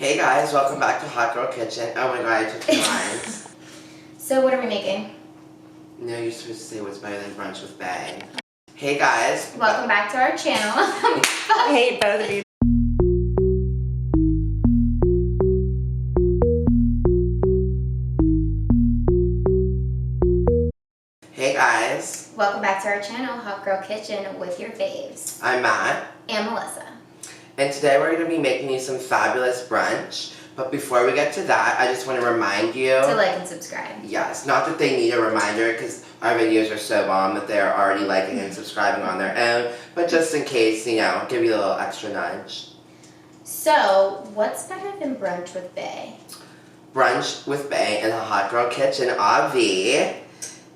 Hey guys, welcome back to Hot Girl Kitchen. Oh my god, I took two lines. So what are we making? No, you're supposed to say what's better than brunch with Bae. Hey guys. Welcome back to our channel. I hate both of you. Hey guys. Welcome back to our channel, Hot Girl Kitchen with your faves. I'm Matt. And Melissa. And today we're going to be making you some fabulous brunch. But before we get to that, I just want to remind you to like and subscribe. Yes, not that they need a reminder because our videos are so bomb that they're already liking and subscribing on their own. But just in case, you know, give you a little extra nudge. So, what's better than brunch with Bae? Brunch with Bae in the Hot Girl Kitchen, Avi.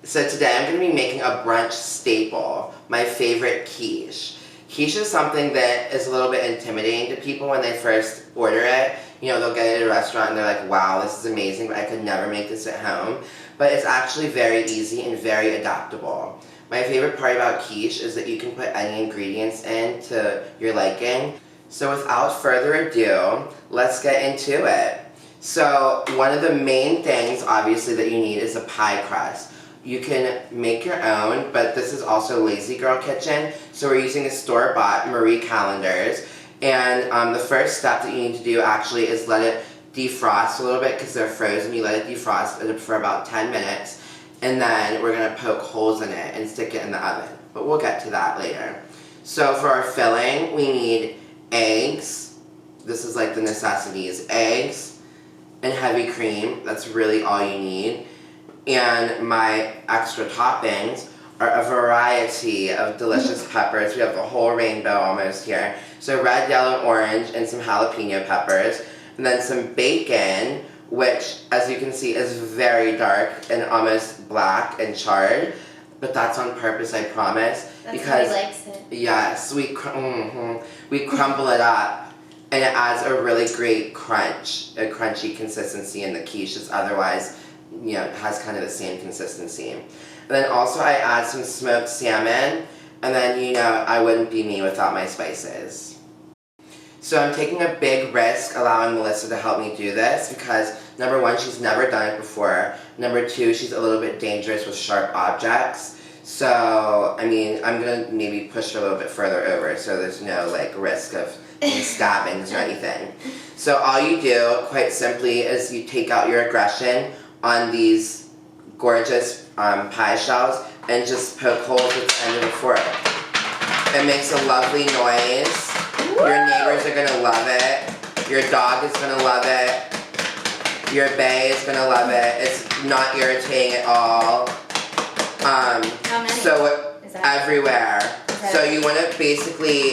So today I'm going to be making a brunch staple, my favorite quiche. Quiche is something that is a little bit intimidating to people when they first order it. You know, they'll get it at a restaurant and they're like, wow, this is amazing, but I could never make this at home. But it's actually very easy and very adaptable. My favorite part about quiche is that you can put any ingredients in to your liking. So without further ado, let's get into it. So one of the main things, obviously, that you need is a pie crust. You can make your own, but this is also Lazy Girl Kitchen, so we're using a store-bought Marie calendars. And the first step that you need to do actually is let it defrost a little bit because they're frozen. You let it defrost for about 10 minutes, and then we're going to poke holes in it and stick it in the oven. But we'll get to that later. So for our filling, we need eggs. This is like the necessities. Eggs and heavy cream. That's really all you need. And my extra toppings are a variety of delicious peppers. We have the whole rainbow almost here. So red, yellow, orange, and some jalapeno peppers. And then some bacon, which, as you can see, is very dark and almost black and charred. But that's on purpose, I promise. That's because how he likes it. Yes, we crumble it up, and it adds a really great crunch, a crunchy consistency in the quiche. It's otherwise, you know, it has kind of the same consistency. And then also I add some smoked salmon, and then, you know, I wouldn't be me without my spices. So I'm taking a big risk allowing Melissa to help me do this because, number one, she's never done it before. Number two, she's a little bit dangerous with sharp objects. So, I mean, I'm going to maybe push her a little bit further over so there's no, like, risk of any stabbings or anything. So all you do, quite simply, is you take out your aggression on these gorgeous pie shells and just poke holes with the end of the fork. It makes a lovely noise. Your neighbors are gonna love it. Your dog is gonna love it. Your bae is gonna love it. It's not irritating at all. How many? So everywhere. So you want to basically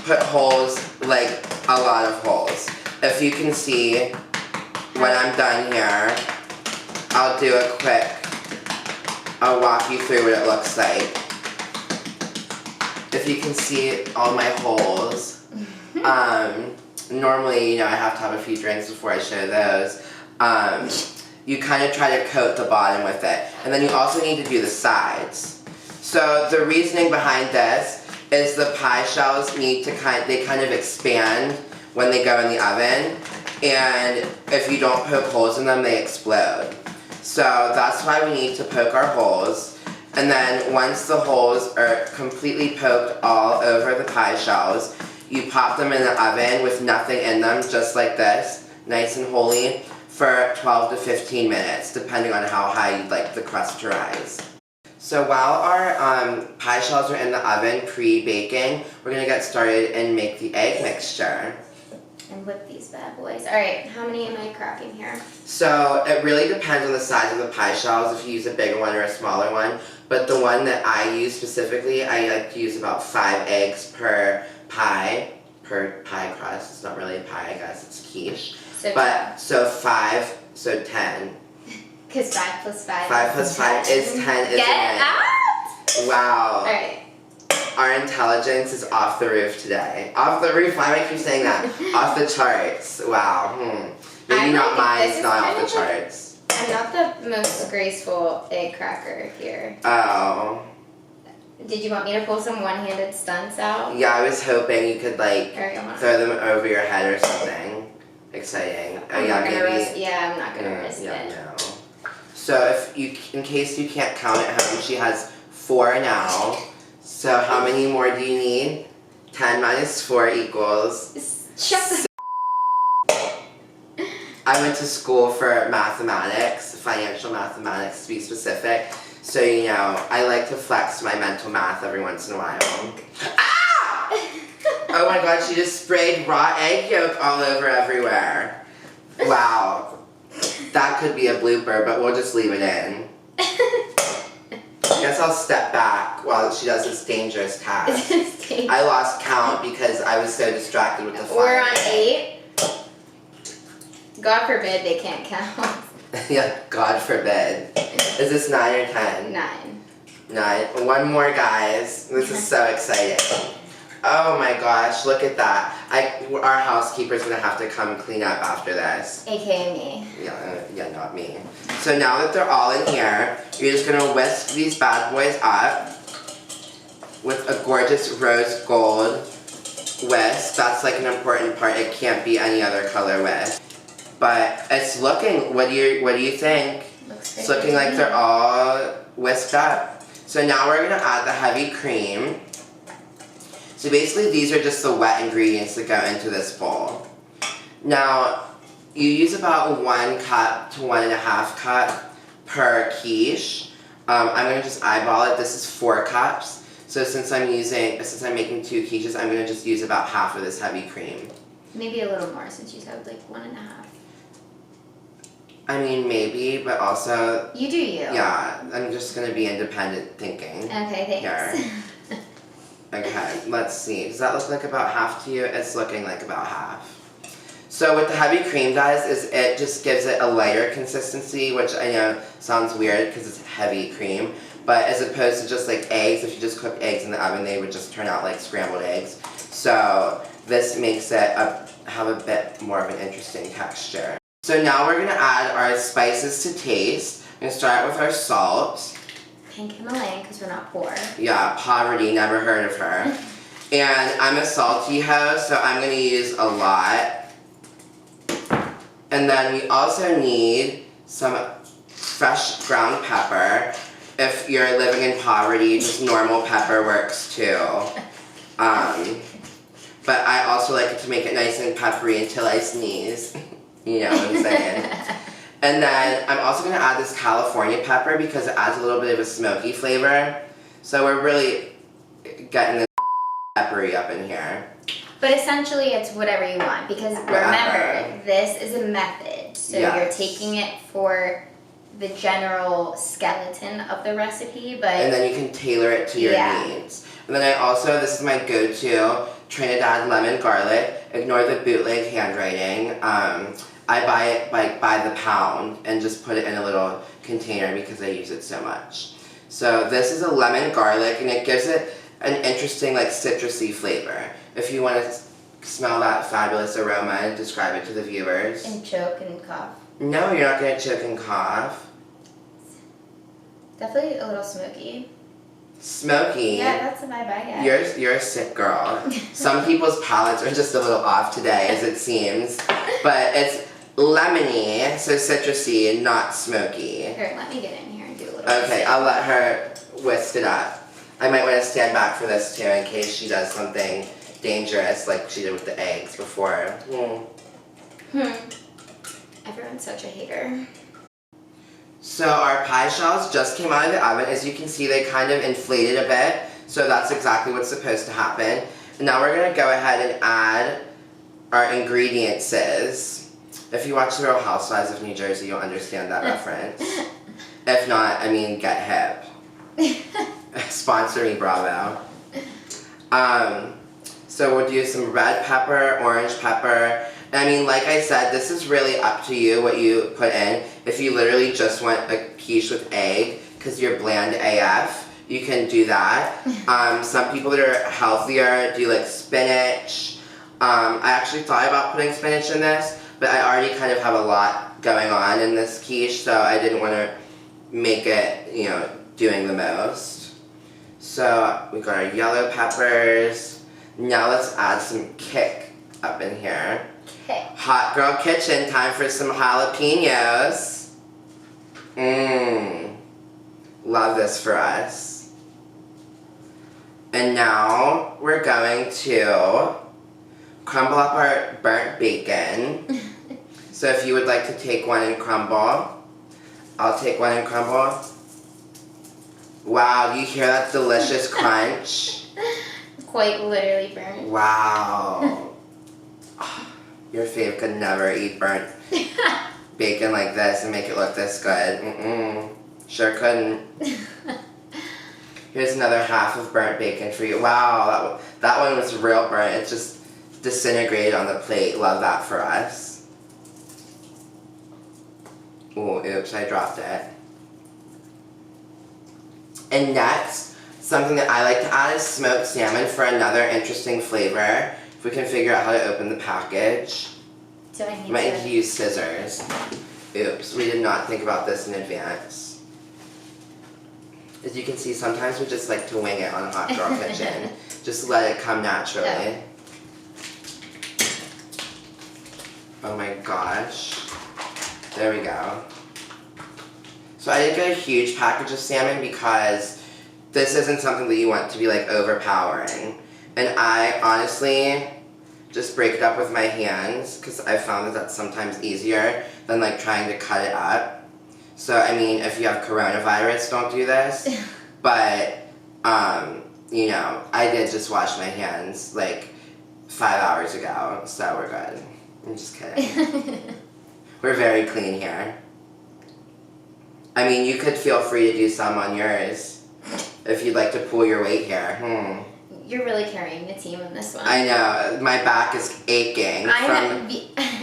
put holes, like a lot of holes. If you can see, when I'm done here, I'll do a quick, I'll walk you through what it looks like. If you can see all my holes, normally, you know, I have to have a few drinks before I show those. You kind of try to coat the bottom with it. And then you also need to do the sides. So the reasoning behind this is the pie shells need to they kind of expand when they go in the oven. And if you don't poke holes in them, they explode. So that's why we need to poke our holes. And then once the holes are completely poked all over the pie shells, you pop them in the oven with nothing in them, just like this, nice and holy, for 12 to 15 minutes, depending on how high you'd like the crust to rise. So while our pie shells are in the oven pre-baking, we're going to get started and make the egg mixture. And whip these bad boys. Alright, how many am I cracking here? So it really depends on the size of the pie shells, if you use a bigger one or a smaller one. But the one that I use specifically, I like to use about 5 eggs per pie crust. It's not really a pie, I guess, it's quiche. So but, so 5, so 10. Because 5 plus 5 5 plus 5 is 10, isn't it? Get out! Wow. Alright. Our intelligence is off the roof today. Off the roof? Why do I keep saying that? Off the charts. Wow. Maybe not mine, it's not off the charts. I'm not the most graceful egg cracker here. Oh. Did you want me to pull some one-handed stunts out? Yeah, I was hoping you could, like, Alright, throw them over your head or something. exciting. I'm yeah, not gonna maybe. risk. Yeah, I'm not gonna risk yeah, it. no. So if you, in case you can't count at home, she has 4 now. So how many more do you need? 10 minus 4 equals. Shut the. I went to school for mathematics, financial mathematics to be specific. So, you know, I like to flex my mental math every once in a while. Ah! Oh my god, she just sprayed raw egg yolk all over everywhere. Wow. That could be a blooper, but we'll just leave it in. I guess I'll step back while she does this dangerous task. I lost count because I was so distracted with the fire. We're on 8. God forbid they can't count. Yeah, God forbid. Is this 9 or 10? 9. 9. One more, guys. This is so exciting. Oh my gosh, look at that. Our housekeeper's gonna have to come clean up after this. AKA me. Yeah, not me. So now that they're all in here, you're just gonna whisk these bad boys up with a gorgeous rose gold whisk. That's like an important part. It can't be any other color whisk. But it's looking, what do you think? It's looking like they're all whisked up. So now we're gonna add the heavy cream. So basically these are just the wet ingredients that go into this bowl. Now, you use about 1 cup to 1.5 cup per quiche. I'm gonna just eyeball it. This is 4 cups. So since I'm making 2 quiches, I'm gonna just use about half of this heavy cream. Maybe a little more since you said like 1.5. I mean, maybe, but also... You do you. Yeah, I'm just gonna be independent thinking. Okay, thanks. Here. Okay, let's see. Does that look like about half to you? It's looking like about half. So what the heavy cream does is it just gives it a lighter consistency, which I know sounds weird because it's heavy cream, but as opposed to just like eggs, if you just cook eggs in the oven, they would just turn out like scrambled eggs. So this makes it have a bit more of an interesting texture. So now we're gonna add our spices to taste. I'm gonna start with our salt. Pink Himalayan because we're not poor. Yeah, poverty, never heard of her. And I'm a salty hoe, so I'm gonna use a lot. And then we also need some fresh ground pepper. If you're living in poverty, just normal pepper works too. But I also like it to make it nice and peppery until I sneeze. You know what I'm saying? And then I'm also going to add this California pepper because it adds a little bit of a smoky flavor. So we're really getting the peppery up in here. But essentially it's whatever you want because remember, this is a method. So you're taking it for the general skeleton of the recipe, but... And then you can tailor it to your needs. And then I also, this is my go-to, Trinidad lemon garlic. Ignore the bootleg handwriting. I buy it by the pound and just put it in a little container because I use it so much. So this is a lemon garlic and it gives it an interesting like citrusy flavor. If you want to smell that fabulous aroma and describe it to the viewers. And choke and cough. No, you're not going to choke and cough. Definitely a little smoky. Smoky? Yeah, that's the vibe I get. You're a sick girl. Some people's palates are just a little off today, as it seems. But it's lemony, so citrusy, and not smoky. Here, let me get in here and do a little Okay, I'll let her whisk it up. I might want to stand back for this too in case she does something dangerous like she did with the eggs before. Everyone's such a hater. So our pie shells just came out of the oven. As you can see, they kind of inflated a bit. So that's exactly what's supposed to happen. And now we're going to go ahead and add our ingredients. If you watch The Real Housewives of New Jersey, you'll understand that reference. If not, I mean, get hip. Sponsor me, Bravo. So we'll do some red pepper, orange pepper. I mean, like I said, this is really up to you what you put in. If you literally just want a quiche with egg, because you're bland AF, you can do that. Some people that are healthier do like spinach. I actually thought about putting spinach in this, but I already kind of have a lot going on in this quiche, so I didn't want to make it, you know, doing the most. So we got our yellow peppers. Now let's add some kick up in here. Okay. Hot girl kitchen, time for some jalapenos. Love this for us. And now we're going to crumble up our burnt bacon. So if you would like to take one and crumble, I'll take one and crumble. Wow, do you hear that delicious crunch? Quite literally burnt. Wow. Your fave could never eat burnt bacon like this and make it look this good. Sure couldn't. Here's another half of burnt bacon for you. Wow, that one was real burnt. It just disintegrated on the plate. Love that for us. Oh, oops, I dropped it. And next, something that I like to add is smoked salmon for another interesting flavor. If we can figure out how to open the package. Do I need Might need to use scissors. Oops, we did not think about this in advance. As you can see, sometimes we just like to wing it on a Hot Girl Kitchen. Just let it come naturally. Yeah. Oh my gosh. There we go. So I didn't get a huge package of salmon because this isn't something that you want to be like overpowering. And I honestly just break it up with my hands because I found that that's sometimes easier than like trying to cut it up. So I mean, if you have coronavirus, don't do this. But, you know, I did just wash my hands like 5 hours ago, so we're good. I'm just kidding. We're very clean here. I mean, you could feel free to do some on yours if you'd like to pull your weight here. You're really carrying the team on this one. I know. My back is aching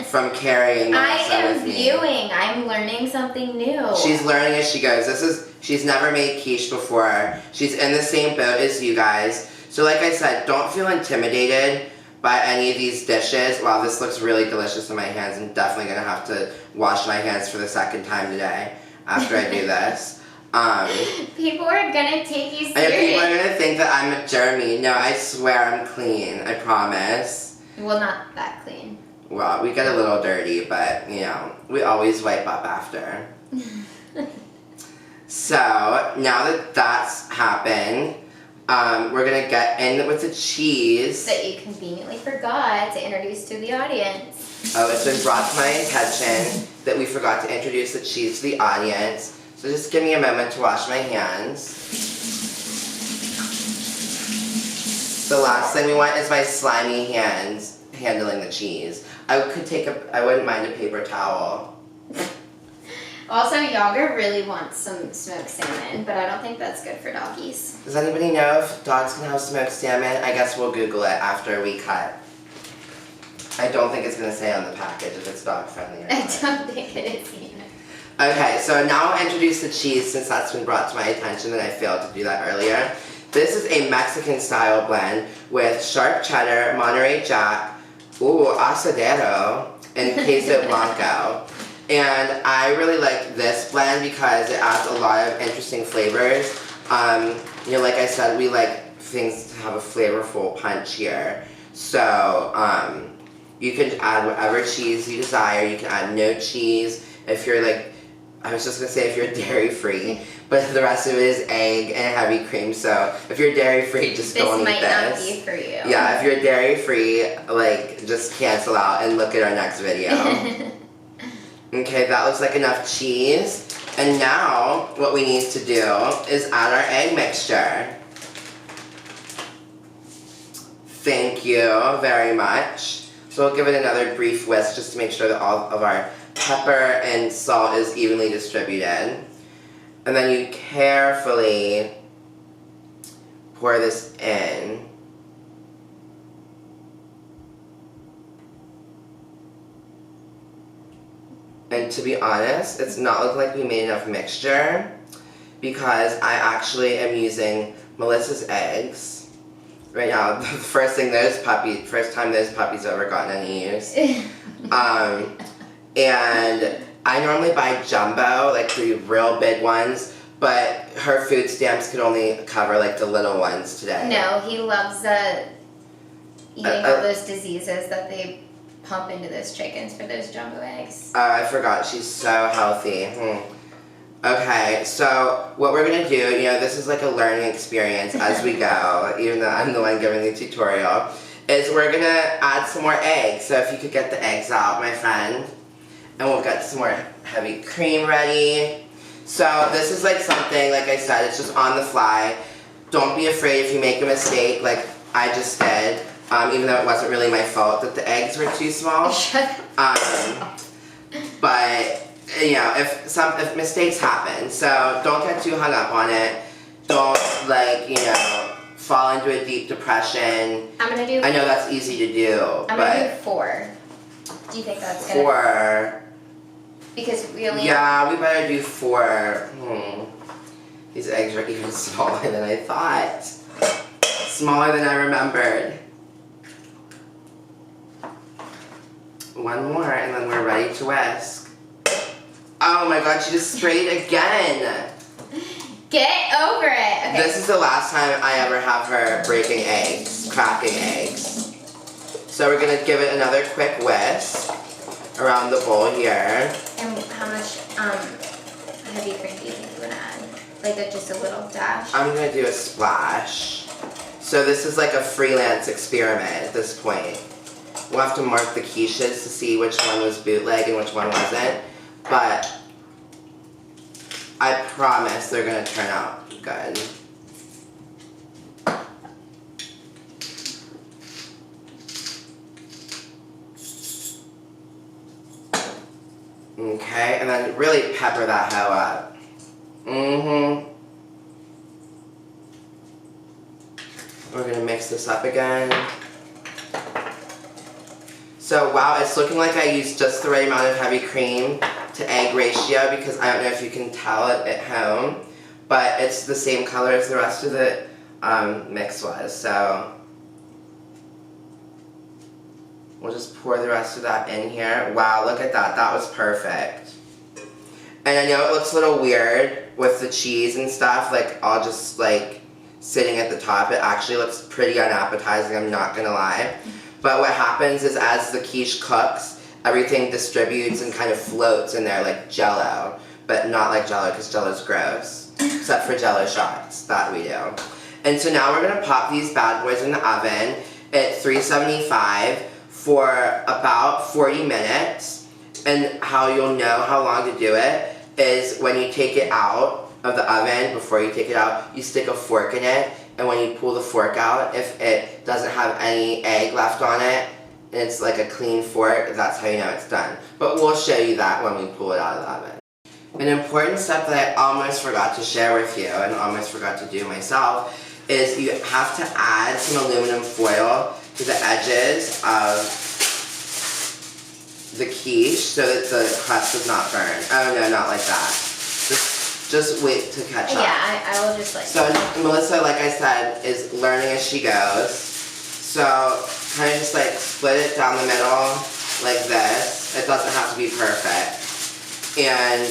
from carrying Melissa with me. I'm learning something new. She's learning as she goes. She's never made quiche before. She's in the same boat as you guys. So like I said, don't feel intimidated by any of these dishes. Wow, this looks really delicious in my hands. I'm definitely going to have to wash my hands for the second time today after I do this. People are gonna take you serious. And people are gonna think that I'm a germy. No, I swear I'm clean. I promise. Well, not that clean. Well, we get a little dirty, but, you know, we always wipe up after. So, now that that's happened, we're gonna get in with the cheese. That you conveniently forgot to introduce to the audience. Oh, it's been brought to my attention that we forgot to introduce the cheese to the audience. So just give me a moment to wash my hands. The last thing we want is my slimy hands handling the cheese. I wouldn't mind a paper towel. Also, Yager really wants some smoked salmon, but I don't think that's good for doggies. Does anybody know if dogs can have smoked salmon? I guess we'll Google it after we cut. I don't think it's going to say on the package if it's dog friendly or not. I don't think it is either. Okay, so now I'll introduce the cheese since that's been brought to my attention and I failed to do that earlier. This is a Mexican style blend with sharp cheddar, Monterey Jack, asadero, and queso blanco. And I really like this blend because it adds a lot of interesting flavors. You know, like I said, we like things to have a flavorful punch here. So, you can add whatever cheese you desire. You can add no cheese. If you're like, I was just gonna say if you're dairy free, but the rest of it is egg and heavy cream. So if you're dairy free, just don't eat this. This might not be for you. Yeah, if you're dairy free, like just cancel out and look at our next video. Okay, that looks like enough cheese. And now what we need to do is add our egg mixture. Thank you very much. So we'll give it another brief whisk just to make sure that all of our pepper and salt is evenly distributed. And then you carefully pour this in. And to be honest, it's not looking like we made enough mixture because I actually am using Melissa's eggs. Right now, the first time those puppies ever gotten any use. And I normally buy jumbo, like the real big ones, but her food stamps could only cover like the little ones today. No, he loves eating all those diseases that they pump into those chickens for those jumbo eggs. Oh, I forgot. She's so healthy. Okay, so what we're gonna do, this is like a learning experience as we go, even though I'm the one giving the tutorial, is we're gonna add some more eggs. So if you could get the eggs out, my friend, and we'll get some more heavy cream ready. So this is like something, like I said, it's just on the fly. Don't be afraid if you make a mistake, like I just did, even though it wasn't really my fault that the eggs were too small. But if mistakes happen, so don't get too hung up on it. Don't fall into a deep depression. I'm gonna do. I know that's easy to do. I'm gonna do 4. Do you think that's gonna? 4. Because we only. Yeah, we better do 4. These eggs are even smaller than I thought. Smaller than I remembered. 1 more, and then we're ready to whisk. Oh my god, she just sprayed again! Get over it! Okay. This is the last time I ever have her breaking eggs, cracking eggs. So we're gonna give it another quick whisk around the bowl here. And how much heavy cream do you think you want to add? Like just a little dash? I'm gonna do a splash. So this is like a freelance experiment at this point. We'll have to mark the quiches to see which one was bootleg and which one wasn't. But I promise they're gonna turn out good. Okay, and then really pepper that hoe up. We're gonna mix this up again. So wow, it's looking like I used just the right amount of heavy cream to egg ratio, because I don't know if you can tell it at home, but it's the same color as the rest of the mix was. So we'll just pour the rest of that in here. Wow, look at that. That was perfect. And I know it looks a little weird with the cheese and stuff, like all just like sitting at the top. It actually looks pretty unappetizing, I'm not gonna lie. But what happens is as the quiche cooks, everything distributes and kind of floats in there like Jell-O. But not like Jell-O, because Jell-O's gross. Except for Jell-O shots, that we do. And so now we're gonna pop these bad boys in the oven at 375 for about 40 minutes. And how you'll know how long to do it is when you take it out of the oven, before you take it out, you stick a fork in it, and when you pull the fork out, if it doesn't have any egg left on it, and it's like a clean fork, that's how you know it's done. But we'll show you that when we pull it out of the oven. An important step that I almost forgot to share with you, and almost forgot to do myself, is you have to add some aluminum foil to the edges of the quiche so that the crust does not burn. Oh no, not like that. Just wait to catch up. Yeah, I will just like. So Melissa, like I said, is learning as she goes. So kind of just like split it down the middle like this. It doesn't have to be perfect. And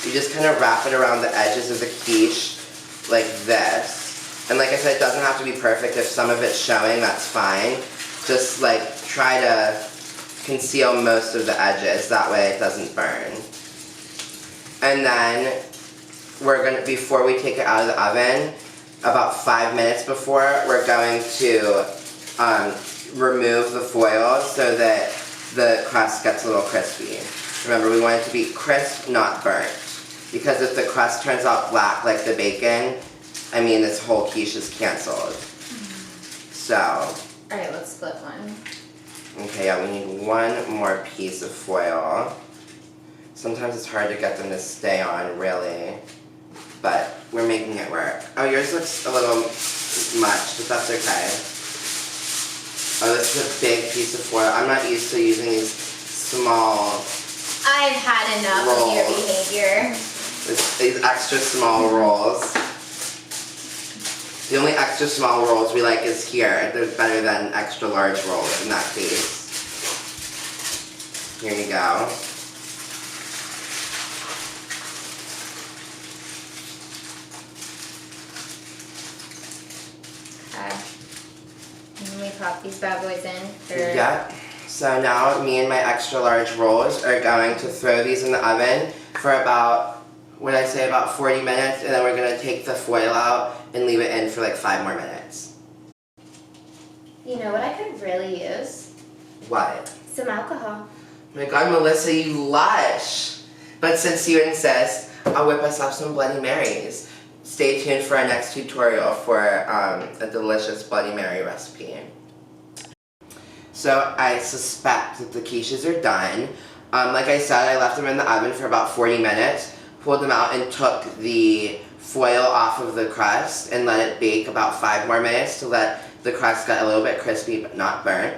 you just kind of wrap it around the edges of the quiche like this. And like I said, it doesn't have to be perfect. If some of it's showing, that's fine. Just like try to conceal most of the edges. That way it doesn't burn. And then we're gonna, before we take it out of the oven, about 5 minutes before, we're going to remove the foil so that the crust gets a little crispy. Remember, we want it to be crisp, not burnt. Because if the crust turns out black like the bacon, I mean, this whole quiche is canceled. So. Alright, let's split one. Okay, yeah, we need one more piece of foil. Sometimes it's hard to get them to stay on, really. But we're making it work. Oh, yours looks a little much, but that's okay. Oh, this is a big piece of foil. I'm not used to using these small I've had enough of your behavior. These extra small rolls. The only extra small rolls we like is here. They're better than extra large rolls in that case. Here you go. Okay. And then we pop these bad boys in for Yeah. So now me and my extra large rolls are going to throw these in the oven for about, what did I say, about 40 minutes, and then we're going to take the foil out and leave it in for like 5 more minutes. You know what I could really use? What? Some alcohol. Oh my god, Melissa, you lush! But since you insist, I'll whip us up some Bloody Marys. Stay tuned for our next tutorial for a delicious Bloody Mary recipe. So I suspect that the quiches are done. Like I said, I left them in the oven for about 40 minutes, pulled them out and took the foil off of the crust and let it bake about 5 more minutes to let the crust get a little bit crispy but not burnt.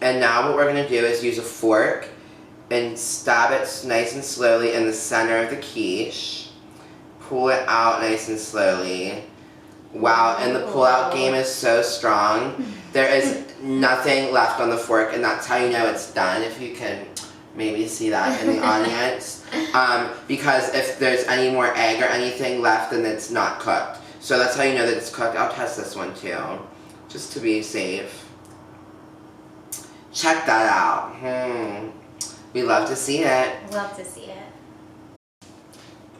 And now what we're going to do is use a fork and stab it nice and slowly in the center of the quiche. Pull it out nice and slowly. Wow, and the pull-out game is so strong. There is nothing left on the fork, and that's how you know it's done, if you can maybe see that in the audience. Because if there's any more egg or anything left, then it's not cooked. So that's how you know that it's cooked. I'll test this one too, just to be safe. Check that out. We love to see it. Love to see it.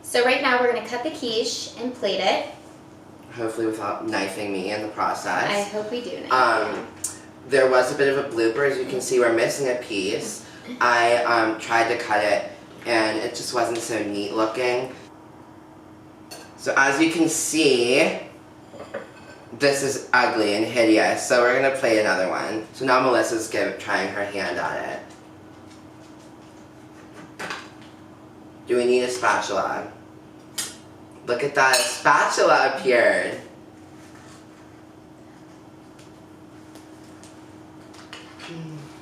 So right now we're going to cut the quiche and plate it. Hopefully without knifing me in the process. I hope we do. There was a bit of a blooper. As you can see, we're missing a piece. I tried to cut it and it just wasn't so neat looking. So as you can see, this is ugly and hideous. So we're going to plate another one. So now Melissa's trying her hand on it. Do we need a spatula? Look at that, a spatula appeared.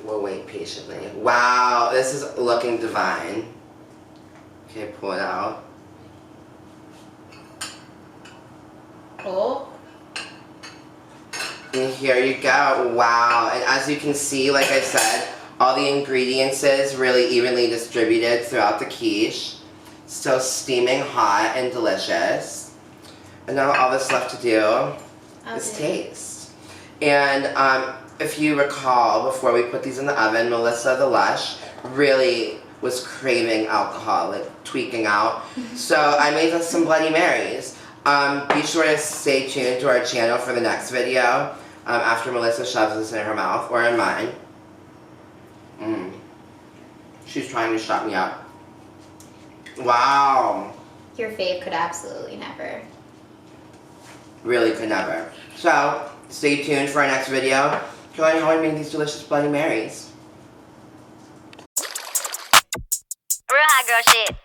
We'll wait patiently. Wow, this is looking divine. Okay, pull it out. Oh. And here you go, wow. And as you can see, like I said, all the ingredients is really evenly distributed throughout the quiche. Still steaming hot and delicious. And now all that's left to do is taste. And if you recall, before we put these in the oven, Melissa the Lush really was craving alcohol, like tweaking out. So I made us some Bloody Marys. Be sure to stay tuned to our channel for the next video after Melissa shoves this in her mouth, or in mine. She's trying to shut me up. Wow. Your fave could absolutely never. Really could never. So, stay tuned for our next video. Join how I make these delicious Bloody Marys. Real hot girl shit.